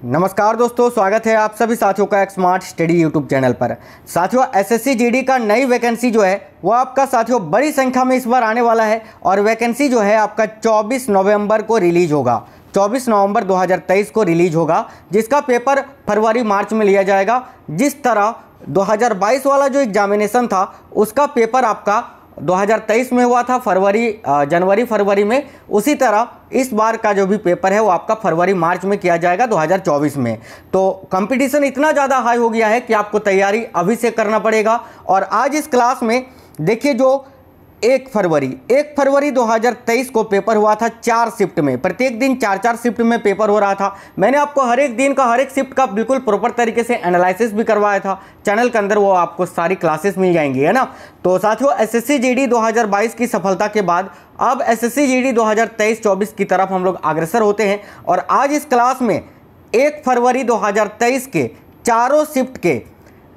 नमस्कार दोस्तों, स्वागत है आप सभी साथियों का एक स्मार्ट स्टडी यूट्यूब चैनल पर। साथियों, एसएससी जीडी का नई वैकेंसी जो है वो आपका साथियों बड़ी संख्या में इस बार आने वाला है और वैकेंसी जो है आपका 24 नवंबर को रिलीज होगा। 24 नवंबर 2023 को रिलीज होगा, जिसका पेपर फरवरी मार्च में लिया जाएगा। जिस तरह 2022 वाला जो एग्जामिनेशन था उसका पेपर आपका 2023 में हुआ था जनवरी फरवरी में, उसी तरह इस बार का जो भी पेपर है वो आपका फरवरी मार्च में किया जाएगा 2024 में। तो कंपटीशन इतना ज़्यादा हाई हो गया है कि आपको तैयारी अभी से करना पड़ेगा। और आज इस क्लास में देखिए, जो 1 फरवरी 2023 को पेपर हुआ था 4 शिफ्ट में, प्रत्येक दिन 4 शिफ्ट में पेपर हो रहा था। मैंने आपको हर एक दिन का हर एक शिफ्ट का बिल्कुल प्रॉपर तरीके से एनालिसिस भी करवाया था। चैनल के अंदर वो आपको सारी क्लासेस मिल जाएंगी, है ना। तो साथियों, एसएससी जीडी 2022 की सफलता के बाद अब एसएससी जीडी 2023-24 की तरफ हम लोग अग्रसर होते हैं। और आज इस क्लास में 1 फरवरी 2023 के चारों शिफ्ट के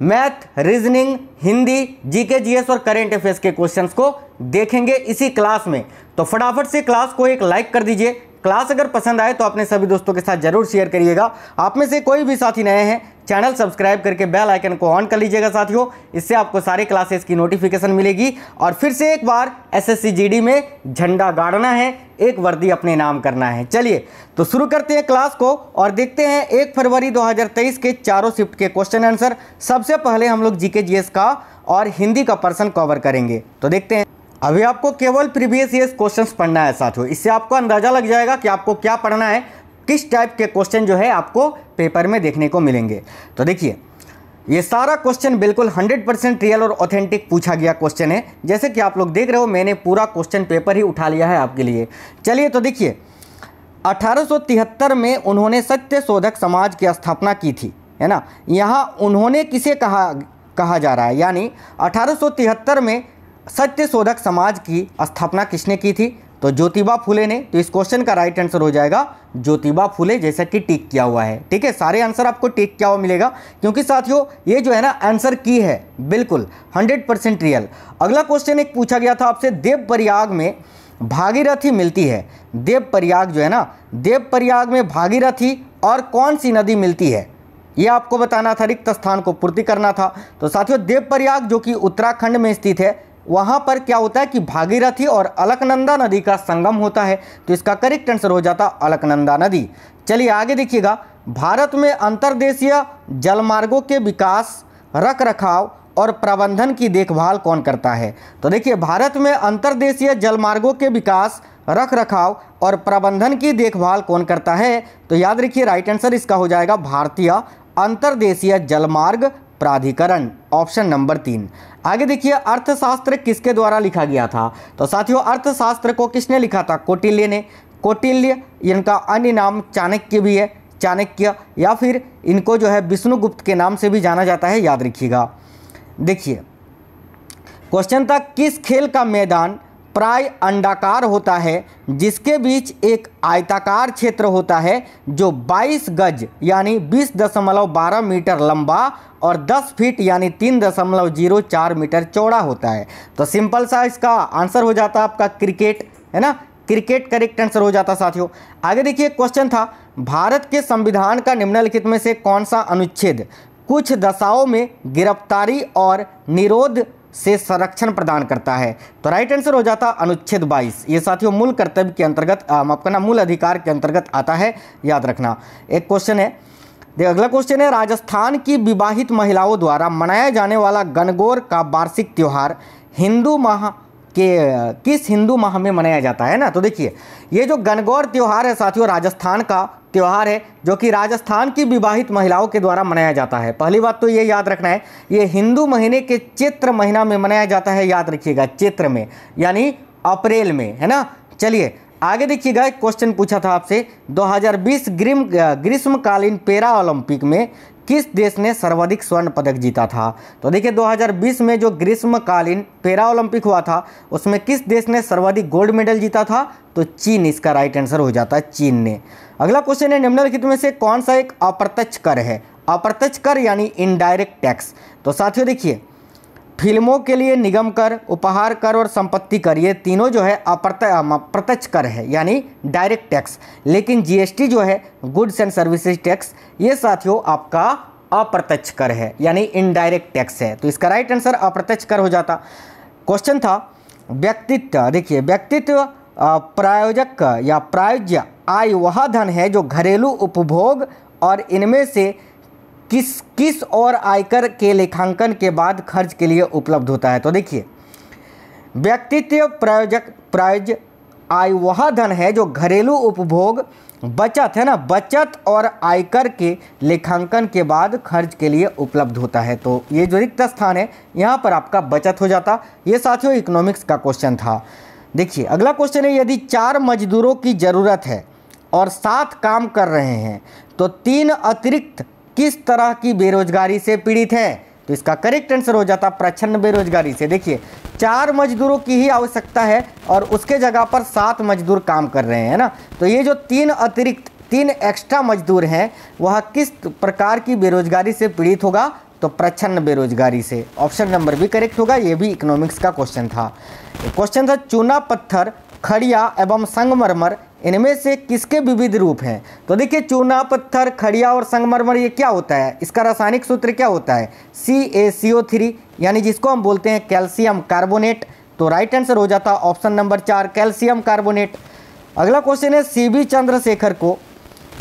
math, reasoning, Hindi, GK, GS और करंट अफेयर्स के क्वेश्चंस को देखेंगे इसी क्लास में। तो फटाफट से क्लास को एक लाइक कर दीजिए। क्लास अगर पसंद आए तो अपने सभी दोस्तों के साथ जरूर शेयर करिएगा। आप में से कोई भी साथी नए हैं, चैनल सब्सक्राइब करके बेल आइकन को ऑन कर लीजिएगा साथियों। इससे आपको सारे क्लासेस की नोटिफिकेशन मिलेगी। और फिर से एक बार एसएससी जीडी में झंडा गाड़ना है, एक वर्दी अपने नाम करना है। चलिए तो शुरू करते हैं क्लास को और देखते हैं 1 फरवरी 2023 के चारों शिफ्ट के क्वेश्चन आंसर। सबसे पहले हम लोग जीके जीएस का और हिंदी का पर्सन कवर करेंगे। तो देखते हैं। अभी आपको केवल प्रीवियस ईयर्स क्वेश्चंस पढ़ना है साथियों। इससे आपको अंदाजा लग जाएगा कि आपको क्या पढ़ना है, किस टाइप के क्वेश्चन जो है आपको पेपर में देखने को मिलेंगे। तो देखिए, ये सारा क्वेश्चन बिल्कुल 100% रियल और ऑथेंटिक पूछा गया क्वेश्चन है। जैसे कि आप लोग देख रहे हो, मैंने पूरा क्वेश्चन पेपर ही उठा लिया है आपके लिए। चलिए तो देखिए, 1873 में उन्होंने सत्य शोधक समाज की स्थापना की थी, है ना। यहाँ उन्होंने किसे कहा जा रहा है, यानी 1873 में सत्य शोधक समाज की स्थापना किसने की थी? तो ज्योतिबा फुले ने। तो इस क्वेश्चन का राइट आंसर हो जाएगा ज्योतिबा फुले, जैसा कि टिक किया हुआ है। ठीक है, सारे आंसर आपको टिक किया हुआ मिलेगा, क्योंकि साथियों ये जो है ना आंसर की है बिल्कुल 100% रियल। अगला क्वेश्चन एक पूछा गया था आपसे, देवप्रयाग में भागीरथी मिलती है। देवप्रयाग जो है ना, देवप्रयाग में भागीरथी और कौन सी नदी मिलती है, ये आपको बताना था, रिक्त स्थान को पूर्ति करना था। तो साथियों, देवप्रयाग जो कि उत्तराखंड में स्थित है, वहाँ पर क्या होता है कि भागीरथी और अलकनंदा नदी का संगम होता है। तो इसका करेक्ट आंसर हो जाता अलकनंदा नदी। चलिए आगे देखिएगा, भारत में अंतर्देशीय जलमार्गों के विकास, रख रखाव और प्रबंधन की देखभाल कौन करता है? तो देखिए, भारत में अंतर्देशीय जलमार्गों के विकास, रख रखाव और प्रबंधन की देखभाल कौन करता है? तो याद रखिए, राइट आंसर इसका हो जाएगा भारतीय अंतर्देशीय जलमार्ग प्राधिकरण, ऑप्शन नंबर 3। आगे देखिए, अर्थशास्त्र किसके द्वारा लिखा गया था? तो साथियों, अर्थशास्त्र को किसने लिखा था? कौटिल्य ने। कौटिल्य, इनका अन्य नाम चाणक्य भी है, चाणक्य, या फिर इनको जो है विष्णुगुप्त के नाम से भी जाना जाता है, याद रखिएगा। देखिए क्वेश्चन था, किस खेल का मैदान प्राय अंडाकार होता है, जिसके बीच एक आयताकार क्षेत्र होता है जो 22 गज यानी 20.12 मीटर लंबा और 10 फीट यानी 3.04 मीटर चौड़ा होता है? तो सिंपल सा इसका आंसर हो जाता आपका क्रिकेट, है ना। क्रिकेट करेक्ट आंसर हो जाता साथियों। आगे देखिए, क्वेश्चन था, भारत के संविधान का निम्नलिखित में से कौन सा अनुच्छेद कुछ दशाओं में गिरफ्तारी और निरोध से संरक्षण प्रदान करता है? तो राइट आंसर हो जाता अनुच्छेद 22। ये साथियों मूल कर्तव्य के अंतर्गत, आपका ना मूल अधिकार के अंतर्गत आता है, याद रखना। एक क्वेश्चन है, अगला क्वेश्चन है, राजस्थान की विवाहित महिलाओं द्वारा मनाया जाने वाला गणगौर का वार्षिक त्यौहार हिंदू माह के किस हिंदू माह में मनाया जाता है ना? तो देखिए, ये जो गणगौर त्यौहार है साथियों, राजस्थान का त्यौहार है जो कि राजस्थान की विवाहित महिलाओं के द्वारा मनाया जाता है। पहली बात तो ये याद रखना है, ये हिंदू महीने के चैत्र महीना में मनाया जाता है, याद रखिएगा, चैत्र में यानी अप्रैल में, है ना। चलिए आगे देखिएगा, एक क्वेश्चन पूछा था आपसे, 2020 ग्रीष्मकालीन पैरा ओलंपिक में किस देश ने सर्वाधिक स्वर्ण पदक जीता था? तो देखिए, 2020 में जो ग्रीष्मकालीन पैरा ओलंपिक हुआ था उसमें किस देश ने सर्वाधिक गोल्ड मेडल जीता था? तो चीन, इसका राइट आंसर हो जाता है चीन ने। अगला क्वेश्चन है, निम्नलिखित में से कौन सा एक अप्रत्यक्ष कर है? अप्रत्यक्ष कर यानी इनडायरेक्ट टैक्स। तो साथियों देखिए, फिल्मों के लिए निगम कर, उपहार कर और संपत्ति कर, ये तीनों जो है अप्रत्यक्ष कर है यानी डायरेक्ट टैक्स। लेकिन जीएसटी जो है गुड्स एंड सर्विसेज टैक्स, ये साथियों आपका अप्रत्यक्ष कर है यानी इनडायरेक्ट टैक्स है। तो इसका राइट आंसर अप्रत्यक्ष कर हो जाता। क्वेश्चन था व्यक्तित्व। देखिए व्यक्तित्व प्रायोजक या प्रायोज्य आय वह धन है जो घरेलू उपभोग और इनमें से किस और आयकर के लेखांकन के बाद खर्च के लिए उपलब्ध होता है। तो देखिए व्यक्तित्व प्रायोज्य आय वह धन है जो घरेलू उपभोग, बचत है ना, बचत और आयकर के लेखांकन के बाद खर्च के लिए उपलब्ध होता है। तो ये जो रिक्त स्थान है यहाँ पर आपका बचत हो जाता। ये साथियों इकोनॉमिक्स का क्वेश्चन था। देखिए अगला क्वेश्चन है, यदि 4 मजदूरों की ज़रूरत है और 7 काम कर रहे हैं तो 3 अतिरिक्त किस तरह की बेरोजगारी से पीड़ित हैं। तो इसका करेक्ट आंसर हो जाता प्रच्छन्न बेरोजगारी से। देखिए 4 मजदूरों की ही आवश्यकता है और उसके जगह पर 7 मजदूर काम कर रहे हैं ना, तो ये जो 3 अतिरिक्त 3 एक्स्ट्रा मजदूर हैं वह किस प्रकार की बेरोजगारी से पीड़ित होगा। तो प्रच्छन्न बेरोजगारी से। ऑप्शन नंबर भी करेक्ट होगा। ये भी इकोनॉमिक्स का क्वेश्चन था। क्वेश्चन था चूना पत्थर, खड़िया एवं संगमरमर इनमें से किसके विविध रूप हैं। तो देखिए चूना पत्थर, खड़िया और संगमरमर ये क्या होता है, इसका रासायनिक सूत्र क्या होता है CaCO3 यानी जिसको हम बोलते हैं कैल्शियम कार्बोनेट। तो राइट आंसर हो जाता ऑप्शन नंबर 4 कैल्शियम कार्बोनेट। अगला क्वेश्चन है CB चंद्रशेखर को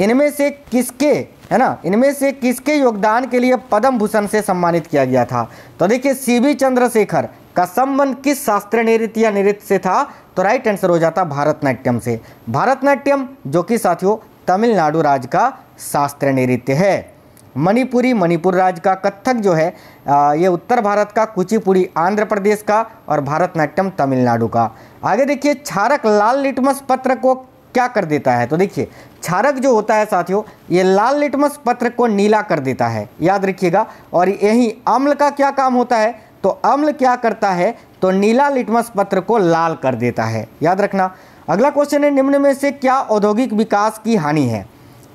इनमें से किसके, है ना, इनमें से किसके योगदान के लिए पद्म भूषण से सम्मानित किया गया था। तो देखिए CB चंद्रशेखर का संबंध किस शास्त्रीय नृत्य या नृत्य से था। तो राइट आंसर हो जाता भारतनाट्यम से। भारतनाट्यम जो कि साथियों तमिलनाडु राज्य का शास्त्रीय नृत्य है। मणिपुरी मणिपुर राज्य का, कथक जो है ये उत्तर भारत का, कुचिपुड़ी आंध्र प्रदेश का और भारतनाट्यम तमिलनाडु का। आगे देखिए क्षारक लाल लिटमस पत्र को क्या कर देता है। तो देखिए क्षारक जो होता है साथियों ये लाल लिटमस पत्र को नीला कर देता है, याद रखिएगा। और यही अम्ल का क्या काम होता है, तो अम्ल क्या करता है, तो नीला लिटमस पत्र को लाल कर देता है, याद रखना। अगला क्वेश्चन है निम्न में से क्या औद्योगिक विकास की हानि है।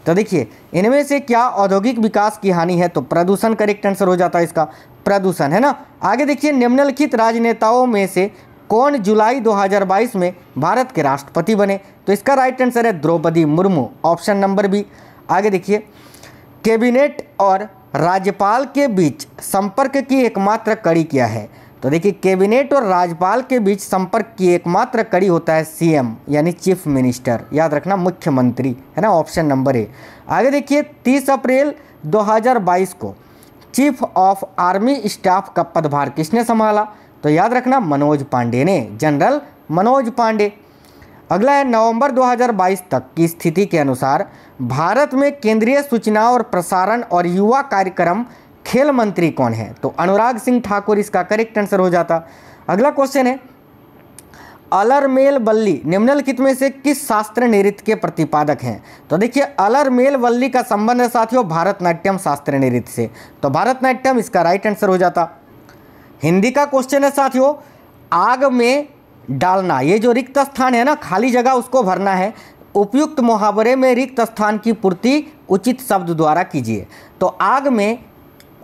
तो देखिए इनमें से क्या औद्योगिक विकास की हानि है। तो प्रदूषण करेक्ट आंसर हो जाता है इसका, प्रदूषण है ना। आगे देखिए निम्नलिखित राजनेताओं में से कौन जुलाई 2022 में भारत के राष्ट्रपति बने। तो इसका राइट आंसर है Draupadi Murmu, option number B. आगे देखिए कैबिनेट और राज्यपाल के बीच संपर्क की एकमात्र कड़ी क्या है। तो देखिए कैबिनेट और राज्यपाल के बीच संपर्क की एकमात्र कड़ी होता है CM यानी चीफ मिनिस्टर, याद रखना मुख्यमंत्री, है ना, ऑप्शन नंबर ए। आगे देखिए 30 अप्रैल 2022 को चीफ ऑफ आर्मी स्टाफ का पदभार किसने संभाला। तो याद रखना मनोज पांडे ने, जनरल मनोज पांडे। अगला है नवंबर 2022 तक की स्थिति के अनुसार भारत में केंद्रीय सूचना और प्रसारण और युवा कार्यक्रम खेल मंत्री कौन है। तो अनुराग सिंह ठाकुर इसका करेक्ट आंसर हो जाता। अगला क्वेश्चन है अलरमेल वल्ली निम्नलिखित में से किस शास्त्र नृत्य के प्रतिपादक हैं। तो देखिए अलरमेल वल्ली का संबंध है साथियों भारतनाट्यम शास्त्रीय नृत्य से। तो भारतनाट्यम इसका राइट आंसर हो जाता। हिंदी का क्वेश्चन है साथियों आग में डालना, ये जो रिक्त स्थान है ना, खाली जगह उसको भरना है। उपयुक्त मुहावरे में रिक्त स्थान की पूर्ति उचित शब्द द्वारा कीजिए। तो आग में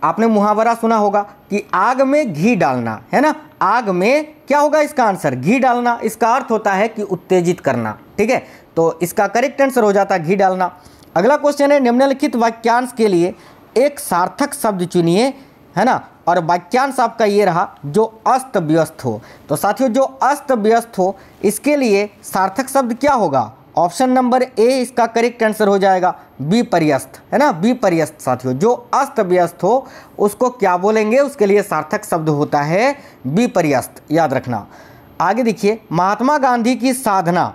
आपने मुहावरा सुना होगा कि आग में घी डालना, है ना, आग में क्या होगा इसका आंसर घी डालना। इसका अर्थ होता है कि उत्तेजित करना, ठीक है। तो इसका करेक्ट आंसर हो जाता घी डालना। अगला क्वेश्चन है निम्नलिखित वाक्यांश के लिए एक सार्थक शब्द चुनिए, है ना, और वाक्यांश आपका ये रहा जो अस्त व्यस्त हो। तो साथियों जो अस्त व्यस्त हो इसके लिए सार्थक शब्द क्या होगा, ऑप्शन नंबर ए इसका करेक्ट आंसर हो जाएगा विपर्यस्त, है ना, विपर्यस्त। साथियों जो अस्त व्यस्त हो उसको क्या बोलेंगे, उसके लिए सार्थक शब्द होता है विपर्यस्त, याद रखना। आगे देखिए महात्मा गांधी की साधना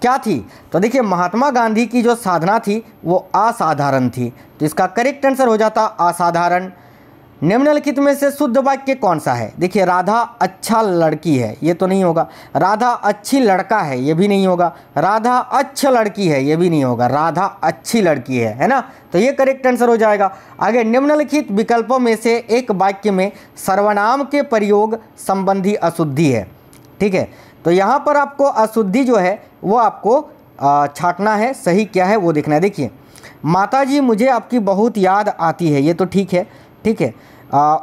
क्या थी। तो देखिए महात्मा गांधी की जो साधना थी वो असाधारण थी। तो इसका करेक्ट आंसर हो जाता असाधारण। निम्नलिखित में से शुद्ध वाक्य कौन सा है। देखिए राधा अच्छा लड़की है, ये तो नहीं होगा। राधा अच्छी लड़का है, ये भी नहीं होगा। राधा अच्छा लड़की है, ये भी नहीं होगा। राधा अच्छी लड़की है ना, तो ये करेक्ट आंसर हो जाएगा। आगे निम्नलिखित विकल्पों में से एक वाक्य में सर्वनाम के प्रयोग संबंधी अशुद्धि है, ठीक है। तो यहाँ पर आपको अशुद्धि जो है वो आपको छांटना है, सही क्या है वो देखना है। देखिए माताजी मुझे आपकी बहुत याद आती है, ये तो ठीक है, ठीक है।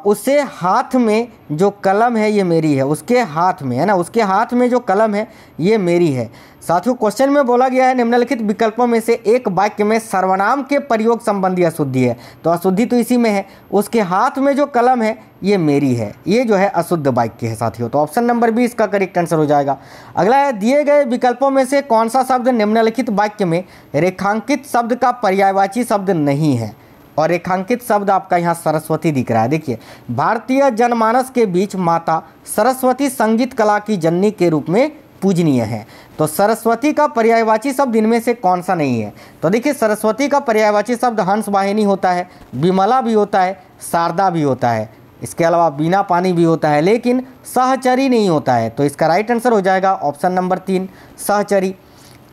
उसे हाथ में जो कलम है ये मेरी है, उसके हाथ में, है ना, उसके हाथ में जो कलम है ये मेरी है। साथियों क्वेश्चन में बोला गया है निम्नलिखित विकल्पों में से एक वाक्य में सर्वनाम के प्रयोग संबंधी अशुद्धि है, तो अशुद्धि तो इसी में है, उसके हाथ में जो कलम है ये मेरी है, ये जो है अशुद्ध वाक्य है साथियों। तो ऑप्शन नंबर बी इसका करेक्ट आंसर हो जाएगा। अगला है दिए गए विकल्पों में से कौन सा शब्द निम्नलिखित वाक्य में रेखांकित शब्द का पर्यायवाची शब्द नहीं है, और रेखांकित शब्द आपका यहाँ सरस्वती दिख रहा है। देखिए, भारतीय जनमानस के बीच माता सरस्वती संगीत कला की जननी के रूप में पूजनीय है, तो सरस्वती का पर्यायवाची शब्द इनमें से कौन सा नहीं है? तो देखिए, सरस्वती का पर्यायवाची शब्द हंस वाहिनी होता है, विमला भी होता है, शारदा भी होता है, इसके अलावा बिना पानी भी होता है, लेकिन सहचरी नहीं होता है। तो इसका राइट आंसर हो जाएगा ऑप्शन नंबर 3 सहचरी।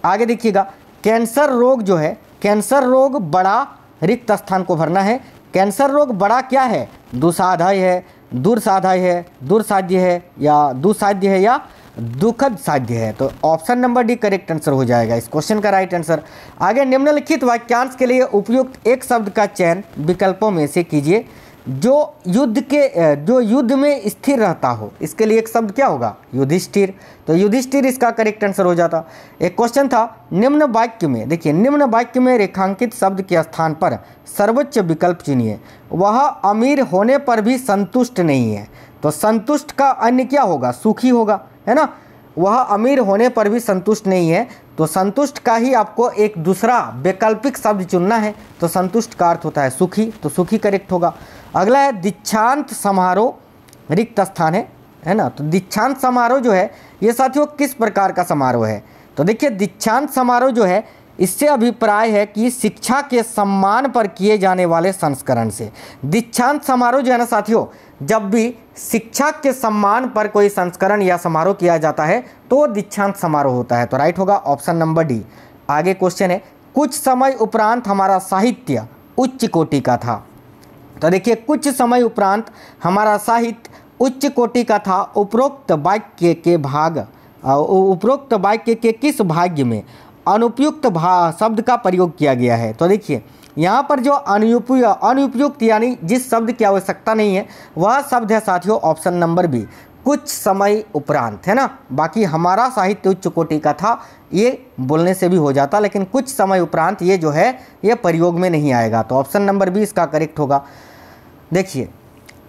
आगे देखिएगा, कैंसर रोग जो है, कैंसर रोग बड़ा रिक्त स्थान को भरना है। कैंसर रोग बड़ा क्या है? दुसाध्य है, दुर्साध्य है, दुर्साध्य है, या दुसाध्य है, या दुखद साध्य है। तो option number D correct answer हो जाएगा इस क्वेश्चन का राइट आंसर। आगे निम्नलिखित वाक्यांश के लिए उपयुक्त एक शब्द का चयन विकल्पों में से कीजिए जो युद्ध में स्थिर रहता हो। इसके लिए एक शब्द क्या होगा? युधिष्ठिर। तो युधिष्ठिर इसका करेक्ट आंसर हो जाता। एक क्वेश्चन था निम्न वाक्य में, देखिए निम्न वाक्य में रेखांकित शब्द के स्थान पर सर्वोच्च विकल्प चुनिए। वह अमीर होने पर भी संतुष्ट नहीं है, तो संतुष्ट का अन्य क्या होगा? सुखी होगा, है ना। वह अमीर होने पर भी संतुष्ट नहीं है, तो संतुष्ट का ही आपको एक दूसरा वैकल्पिक शब्द चुनना है। तो संतुष्ट का अर्थ होता है सुखी, तो सुखी करेक्ट होगा। अगला है दीक्षांत समारोह रिक्त स्थान है ना। तो दीक्षांत समारोह जो है ये साथियों किस प्रकार का समारोह है? तो देखिए, दीक्षांत समारोह जो है इससे अभिप्राय है कि शिक्षा के सम्मान पर किए जाने वाले संस्करण से। दीक्षांत समारोह जो है ना साथियों, जब भी शिक्षा के सम्मान पर कोई संस्करण या समारोह किया जाता है तो दीक्षांत समारोह होता है। तो राइट होगा ऑप्शन नंबर डी। आगे क्वेश्चन है, कुछ समय उपरांत हमारा साहित्य उच्च कोटि का था। तो देखिए, कुछ समय उपरांत हमारा साहित्य उच्च कोटि का था। उपरोक्त वाक्य के किस भाग्य में अनुपयुक्त शब्द का प्रयोग किया गया है? तो देखिए, यहाँ पर जो अनुपयुक्त यानी जिस शब्द की आवश्यकता नहीं है वह शब्द है साथियों ऑप्शन नंबर बी, कुछ समय उपरांत, है ना। बाकी हमारा साहित्य उच्च कोटि का था ये बोलने से भी हो जाता, लेकिन कुछ समय उपरांत ये जो है ये प्रयोग में नहीं आएगा। तो ऑप्शन नंबर बी इसका करेक्ट होगा। देखिए,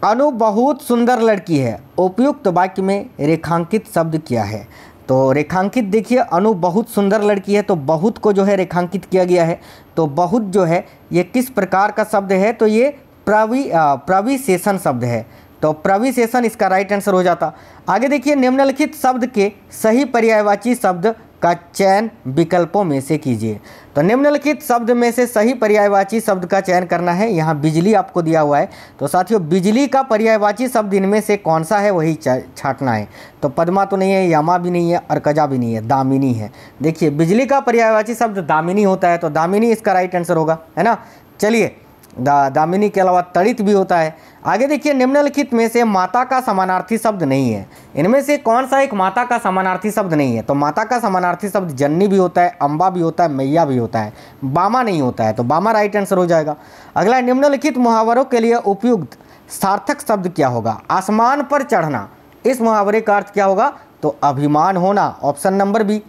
अनु बहुत सुंदर लड़की है, उपयुक्त वाक्य में रेखांकित शब्द क्या है? तो रेखांकित देखिए, अनु बहुत सुंदर लड़की है, तो बहुत को जो है रेखांकित किया गया है। तो बहुत जो है ये किस प्रकार का शब्द है? तो ये प्रविशेषण शब्द है, तो प्रविशेषण इसका राइट आंसर हो जाता। आगे देखिए, निम्नलिखित शब्द के सही पर्यायवाची शब्द का चयन विकल्पों में से कीजिए। तो निम्नलिखित शब्द में से सही पर्यायवाची शब्द का चयन करना है। यहाँ बिजली आपको दिया हुआ है, तो साथियों बिजली का पर्यायवाची शब्द इनमें से कौन सा है वही छांटना है। तो पद्मा तो नहीं है, यामा भी नहीं है, अर्कजा भी नहीं है, दामिनी है। देखिए, बिजली का पर्यायवाची शब्द दामिनी होता है, तो दामिनी इसका राइट आंसर होगा, है ना। चलिए, दामिनी के अलावा तड़ित भी होता है। आगे देखिए, निम्नलिखित में से माता का समानार्थी शब्द नहीं है। इनमें से कौन सा एक माता का समानार्थी शब्द नहीं है? तो माता का समानार्थी शब्द जननी भी होता है, अम्बा भी होता है, मैया भी होता है, बामा नहीं होता है। तो बामा राइट आंसर हो जाएगा। अगला, निम्नलिखित मुहावरों के लिए उपयुक्त सार्थक शब्द क्या होगा? आसमान पर चढ़ना, इस मुहावरे का अर्थ क्या होगा? तो अभिमान होना, ऑप्शन नंबर बी।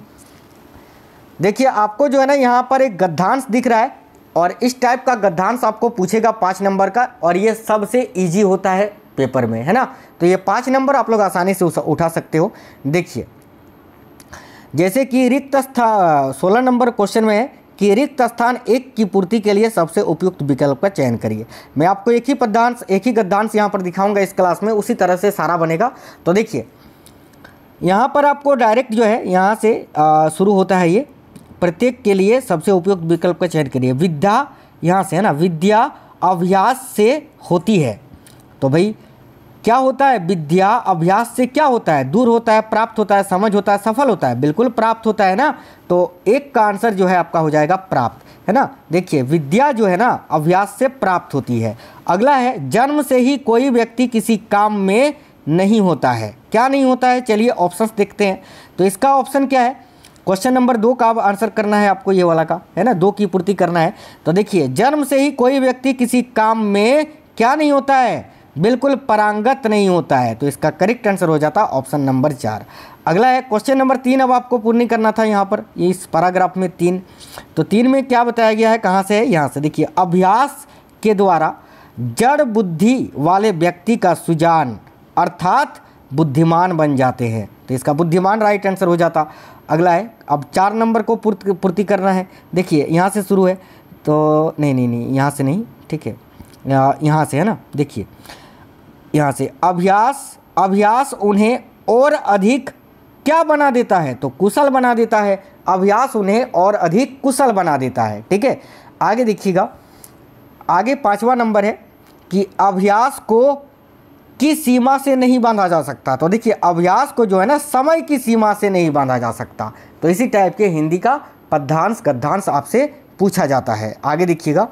देखिए, आपको जो है ना यहाँ पर एक गद्यांश दिख रहा है, और इस टाइप का गद्यांश आपको पूछेगा 5 नंबर का, और ये सबसे इजी होता है पेपर में, है ना। तो ये 5 नंबर आप लोग आसानी से उठा सकते हो। देखिए, जैसे कि रिक्त स्थान 16 नंबर क्वेश्चन में है कि रिक्त स्थान 1 की पूर्ति के लिए सबसे उपयुक्त विकल्प का चयन करिए। मैं आपको एक ही गद्यांश यहाँ पर दिखाऊंगा इस क्लास में, उसी तरह से सारा बनेगा। तो देखिए, यहाँ पर आपको डायरेक्ट जो है यहाँ से शुरू होता है, ये प्रत्येक के लिए सबसे उपयुक्त विकल्प का चयन करिए। विद्या यहाँ से, है ना, विद्या अभ्यास से होती है। तो भाई क्या होता है? विद्या अभ्यास से क्या होता है? दूर होता है, प्राप्त होता है, समझ होता है, सफल होता है। बिल्कुल प्राप्त होता है ना। तो एक का आंसर जो है आपका हो जाएगा प्राप्त, है ना। देखिए, विद्या जो है ना अभ्यास से प्राप्त होती है। अगला है, जन्म से ही कोई व्यक्ति किसी काम में नहीं होता है। क्या नहीं होता है? चलिए ऑप्शंस देखते हैं। तो इसका ऑप्शन क्या है? क्वेश्चन नंबर 2 का आंसर करना है आपको, ये वाला का, है ना, 2 की पूर्ति करना है। तो देखिए, जन्म से ही कोई व्यक्ति किसी काम में क्या नहीं होता है? बिल्कुल पारंगत नहीं होता है। तो इसका करेक्ट आंसर हो जाता ऑप्शन नंबर 4। अगला है क्वेश्चन नंबर 3। अब आपको पूर्ण करना था यहाँ पर, ये इस पैराग्राफ में 3। तो 3 में क्या बताया गया है, कहाँ से है, यहाँ से देखिए, अभ्यास के द्वारा जड़ बुद्धि वाले व्यक्ति का सुजान अर्थात बुद्धिमान बन जाते हैं। तो इसका बुद्धिमान राइट आंसर हो जाता। अगला है, अब 4 नंबर को पूर्ति करना है। देखिए यहाँ से शुरू है, तो नहीं यहाँ से नहीं, ठीक है, यहाँ से है ना। देखिए यहाँ से, अभ्यास उन्हें और अधिक क्या बना देता है, तो कुशल बना देता है। अभ्यास उन्हें और अधिक कुशल बना देता है, ठीक है। आगे देखिएगा, आगे 5वां नंबर है कि अभ्यास को किस सीमा से नहीं बांधा जा सकता। तो देखिए अभ्यास को जो है ना समय की सीमा से नहीं बांधा जा सकता। तो इसी टाइप के हिंदी का पद्यांश गद्यांश आपसे पूछा जाता है। आगे देखिएगा,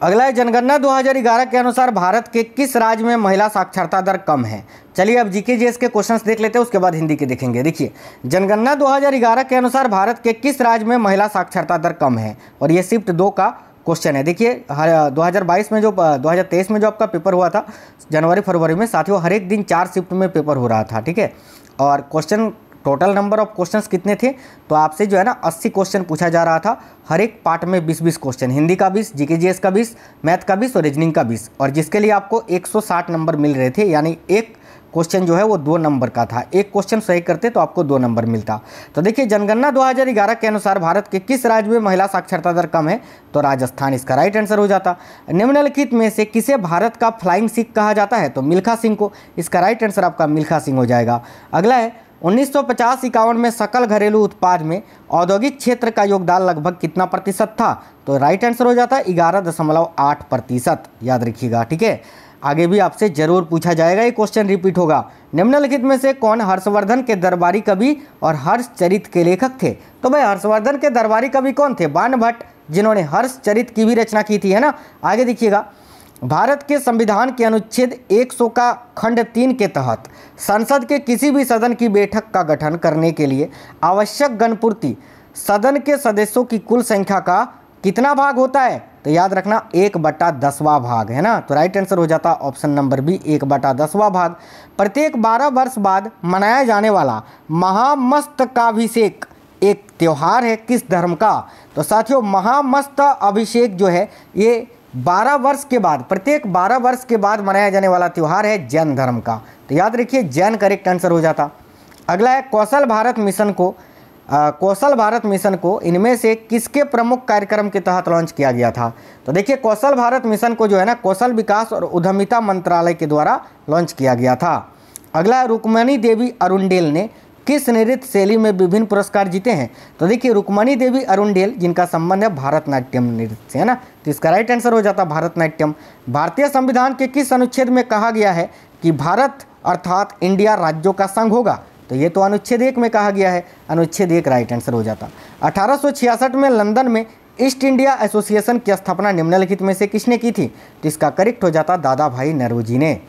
अगला है, जनगणना 2011 के अनुसार भारत के किस राज्य में महिला साक्षरता दर कम है। चलिए अब जीके जीएस के क्वेश्चंस देख लेते हैं, उसके बाद हिंदी के देखेंगे। देखिए जनगणना 2011 के अनुसार भारत के किस राज्य में महिला साक्षरता दर कम है, और ये शिफ्ट 2 का क्वेश्चन है। देखिए 2022 में जो 2023 में जो आपका पेपर हुआ था जनवरी फरवरी में, साथियों हर एक दिन 4 शिफ्ट में पेपर हो रहा था, ठीक है। और question total number of questions कितने थे, तो आपसे जो है ना 80 क्वेश्चन पूछा जा रहा था। हर एक पार्ट में 20-20 क्वेश्चन, हिंदी का 20, जीके जीएस का 20, मैथ का 20 और रीजनिंग का 20, और जिसके लिए आपको 160 नंबर मिल रहे थे। यानी एक क्वेश्चन जो है वो 2 नंबर का था, एक क्वेश्चन सही करते तो आपको 2 नंबर मिलता। तो देखिए जनगणना 2011 के अनुसार भारत के किस राज्य में महिला साक्षरता दर कम है, तो राजस्थान इसका राइट आंसर हो जाता। निम्नलिखित में से किसे भारत का फ्लाइंग सिख कहा जाता है, तो मिल्खा सिंह को। इसका राइट आंसर आपका मिल्खा सिंह हो जाएगा। अगला है, 1950-51 में सकल घरेलू उत्पाद में औद्योगिक क्षेत्र का योगदान लगभग कितना प्रतिशत था, तो राइट आंसर हो जाता है 11.8%। याद रखिएगा, ठीक है। आगे भी आपसे जरूर पूछा जाएगा, ये क्वेश्चन रिपीट होगा। निम्नलिखित में से कौन हर्षवर्धन के दरबारी कवि और हर्षचरित के लेखक थे, तो भाई हर्षवर्धन के दरबारी कवि कौन थे, बाण भट्ट, जिन्होंने हर्षचरित की भी रचना की थी, है ना। आगे देखिएगा, भारत के संविधान के अनुच्छेद 100 का खंड 3 के तहत संसद के किसी भी सदन की बैठक का गठन करने के लिए आवश्यक गणपूर्ति सदन के सदस्यों की कुल संख्या का कितना भाग होता है, तो याद रखना 1/10वां भाग, है ना। तो राइट आंसर हो जाता ऑप्शन नंबर बी, 1/10वां भाग। प्रत्येक 12 वर्ष बाद मनाया जाने वाला महामस्तकाभिषेक एक त्यौहार है किस धर्म का, तो साथियों महामस्तकाभिषेक जो है ये 12 वर्ष के बाद, प्रत्येक 12 वर्ष के बाद मनाया जाने वाला त्यौहार है जैन धर्म का। तो याद रखिए जैन करेक्ट आंसर हो जाता। अगला है, कौशल भारत मिशन को इनमें से किसके प्रमुख कार्यक्रम के तहत लॉन्च किया गया था, तो देखिए कौशल भारत मिशन को जो है ना कौशल विकास और उद्यमिता मंत्रालय के द्वारा लॉन्च किया गया था। अगला है, रुक्मणी देवी अरुणडेल ने किस नृत्य शैली में विभिन्न पुरस्कार जीते हैं, तो देखिए रुक्मणी देवी अरुणडेल जिनका संबंध है भारतनाट्यम नृत्य से, है ना। तो इसका राइट आंसर हो जाता भारतनाट्यम। भारतीय संविधान के किस अनुच्छेद में कहा गया है कि भारत अर्थात इंडिया राज्यों का संघ होगा, तो ये तो अनुच्छेद 1 में कहा गया है, अनुच्छेद 1 राइट आंसर हो जाता। 1866 में लंदन में ईस्ट इंडिया एसोसिएशन की स्थापना निम्नलिखित में से किसने की थी, तो इसका करेक्ट हो जाता दादा भाई नौरोजी ने।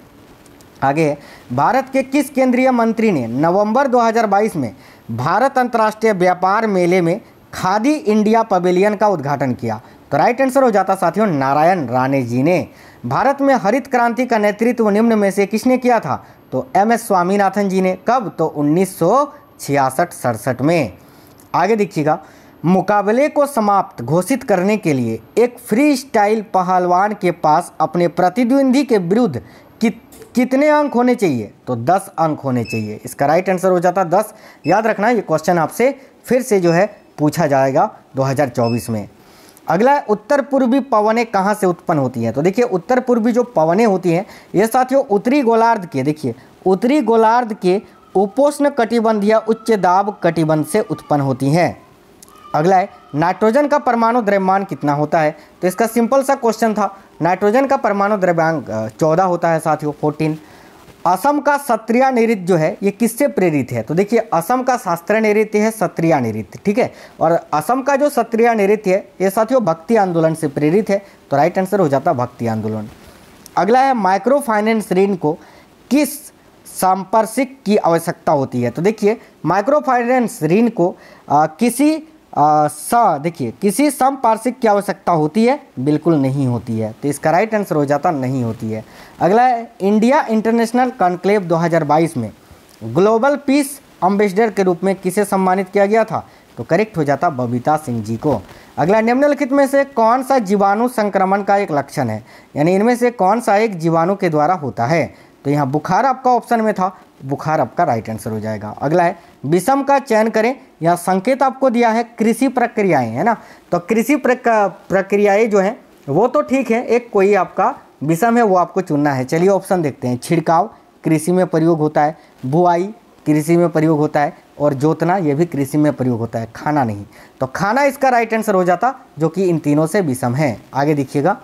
आगे, भारत के किस केंद्रीय मंत्री ने नवंबर 2022 में भारत अंतर्राष्ट्रीय व्यापार मेले में खादी इंडिया पवेलियन का उद्घाटन किया, तो राइट आंसर हो जाता साथियों नारायण राणे जी ने। भारत में हरित क्रांति का नेतृत्व निम्न में से किसने किया था, तो MS स्वामीनाथन जी ने। कब, तो 1966-67 में। आगे देखिएगा, मुकाबले को समाप्त घोषित करने के लिए एक फ्री स्टाइल पहलवान के पास अपने प्रतिद्वंदी के विरुद्ध कितने अंक होने चाहिए, तो 10 अंक होने चाहिए। इसका राइट आंसर हो जाता 10। याद रखना ये क्वेश्चन आपसे फिर से जो है पूछा जाएगा 2024 में। अगला है, उत्तर पूर्वी पवनें कहाँ से उत्पन्न होती हैं, तो देखिए उत्तर पूर्वी जो पवनें होती हैं ये साथियों उत्तरी गोलार्ध के, देखिए उत्तरी गोलार्ध के उपोष्ण कटिबंधीय उच्च दाब कटिबंध से उत्पन्न होती हैं। अगला है, नाइट्रोजन का परमाणु द्रव्यमान कितना होता है, तो इसका सिंपल सा क्वेश्चन था। नाइट्रोजन का परमाणु द्रव्यमान 14 होता है साथियों, 14। असम का क्षत्रिय नृत्य जो है ये किससे प्रेरित है, तो देखिए असम का शास्त्रीय नृत्य है क्षत्रिय नृत्य, ठीक है। और असम का जो क्षत्रिय नृत्य है ये साथियों भक्ति आंदोलन से प्रेरित है, तो राइट आंसर हो जाता भक्ति आंदोलन। अगला है, माइक्रो फाइनेंस ऋण को किस संपार्श्विक की आवश्यकता होती है, तो देखिए माइक्रो फाइनेंस ऋण को किसी देखिए किसी समपार्श्विक की आवश्यकता होती है, बिल्कुल नहीं होती है, तो इसका राइट आंसर हो जाता नहीं होती है। अगला है इंडिया इंटरनेशनल कॉन्क्लेव 2022 में ग्लोबल पीस एम्बेसडर के रूप में किसे सम्मानित किया गया था, तो करेक्ट हो जाता बबीता सिंह जी को। अगला, निम्नलिखित में से कौन सा जीवाणु संक्रमण का एक लक्षण है, यानी इनमें से कौन सा एक जीवाणु के द्वारा होता है, तो यहाँ बुखार आपका ऑप्शन में था, बुखार आपका राइट आंसर हो जाएगा। अगला है विषम का चयन करें, यहाँ संकेत आपको दिया है कृषि प्रक्रियाएं, है ना, तो कृषि प्रक्रियाएं जो है वो तो ठीक है, एक कोई आपका विषम है वो आपको चुनना है। चलिए ऑप्शन देखते हैं। छिड़काव कृषि में प्रयोग होता है, बुआई कृषि में प्रयोग होता है, और जोतना ये भी कृषि में प्रयोग होता है, खाना नहीं, तो खाना इसका राइट आंसर हो जाता, जो कि इन तीनों से विषम है। आगे देखिएगा,